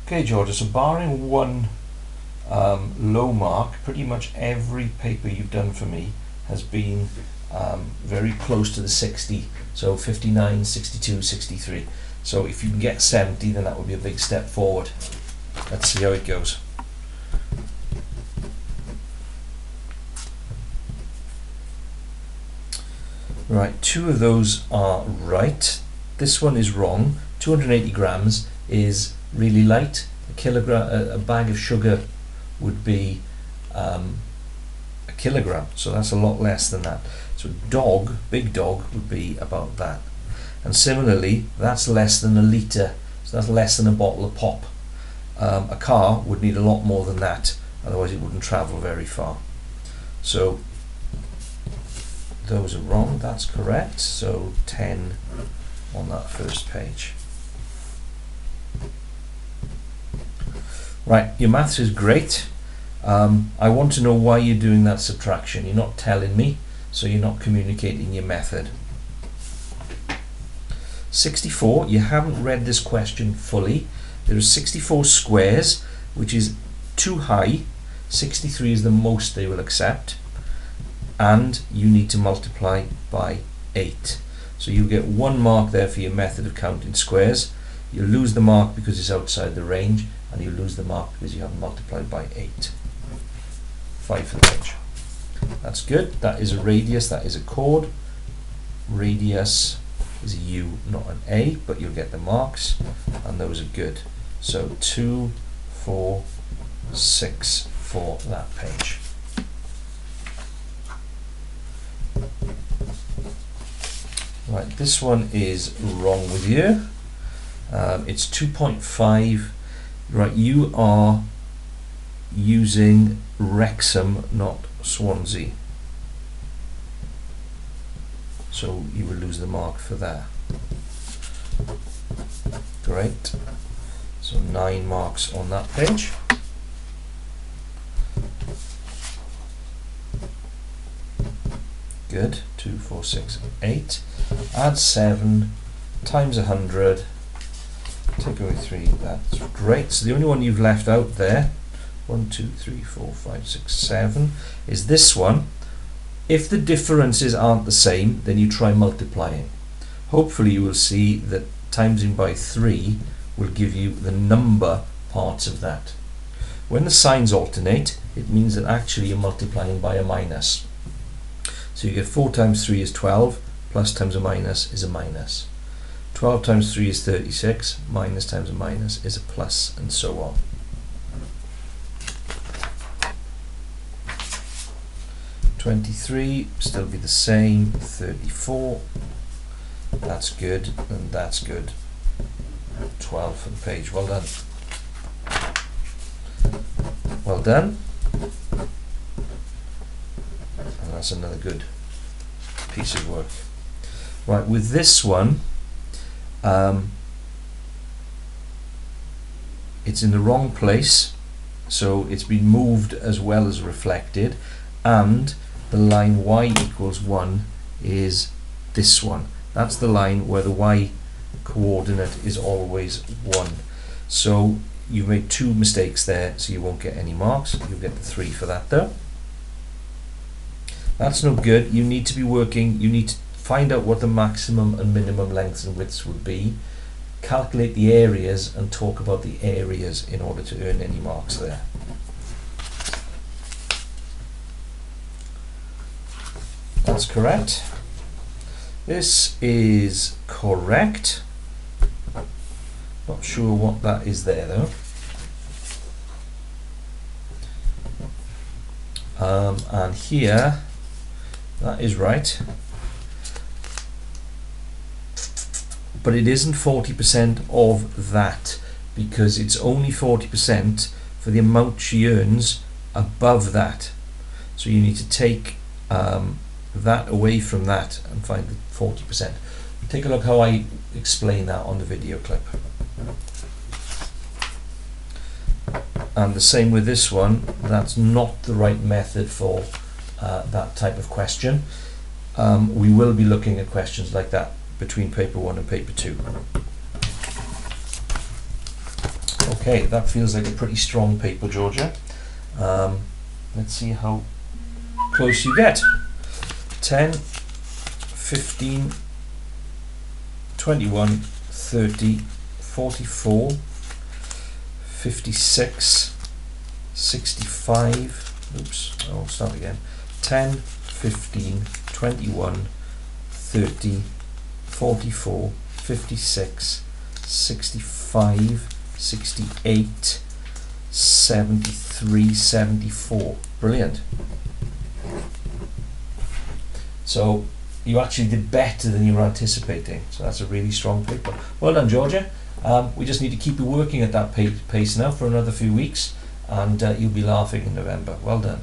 Okay, Georgia, so barring one low mark, pretty much every paper you've done for me has been very close to the 60, so 59, 62, 63. So if you can get 70, then that would be a big step forward. Let's see how it goes. Right, two of those are right. This one is wrong. 280 grams is really light. A bag of sugar would be a kilogram, so that's a lot less than that. So dog, big dog, would be about that. And similarly, that's less than a litre, so that's less than a bottle of pop. A car would need a lot more than that, otherwise it wouldn't travel very far. So those are wrong, that's correct. So 10 on that first page. Right, your maths is great. I want to know why you're doing that subtraction. You're not telling me, so you're not communicating your method. 64, you haven't read this question fully. There are 64 squares, which is too high. 63 is the most they will accept. And you need to multiply by 8. So you get 1 mark there for your method of counting squares. You lose the mark because it's outside the range, and you lose the mark because you haven't multiplied by 8. 5 for the page. That's good. That is a radius, that is a chord. Radius is a U, not an A, but you'll get the marks, and those are good. So 2, 4, 6 for that page. Right, this one is wrong with you. It's 2.5. Right, you are using Wrexham, not Swansea. So you will lose the mark for that. Great. So 9 marks on that page. Good. 2, 4, 6, 8. Add 7 times 100. Take away 3. That's great. So the only one you've left out there, 1, 2, 3, 4, 5, 6, 7, is this one. If the differences aren't the same, then you try multiplying. Hopefully you will see that timesing by 3 will give you the number parts of that. When the signs alternate, it means that actually you're multiplying by a minus. So you get 4 times 3 is 12, plus times a minus is a minus. 12 times 3 is 36, minus times a minus is a plus, and so on. (23) still be the same. 34, that's good, and that's good. 12 for the page. Well done. Well done. And that's another good piece of work. Right, with this one, it's in the wrong place, so it's been moved as well as reflected, and the line y equals 1 is this one. That's the line where the y coordinate is always 1. So you've made 2 mistakes there, so you won't get any marks. You'll get the 3 for that though. That's no good. You need to be working, you need to find out what the maximum and minimum lengths and widths would be, calculate the areas, and talk about the areas in order to earn any marks there. That's correct. This is correct. Not sure what that is there though. And here, that is right. But it isn't 40% of that, because it's only 40% for the amount she earns above that. So you need to take that away from that and find the 40%. Take a look how I explain that on the video clip. And the same with this one. That's not the right method for that type of question. We will be looking at questions like that between paper 1 and paper 2. Okay, that feels like a pretty strong paper, Georgia. Let's see how close you get. 10, 15, 21, 30, 44, 56, 65, oops, I'll start again. 10, 15, 21, 30, 44, 56, 65, 68, 73, 74. Brilliant. So you actually did better than you were anticipating. So that's a really strong paper. Well done, Georgia. We just need to keep you working at that pace now for another few weeks, and you'll be laughing in November. Well done.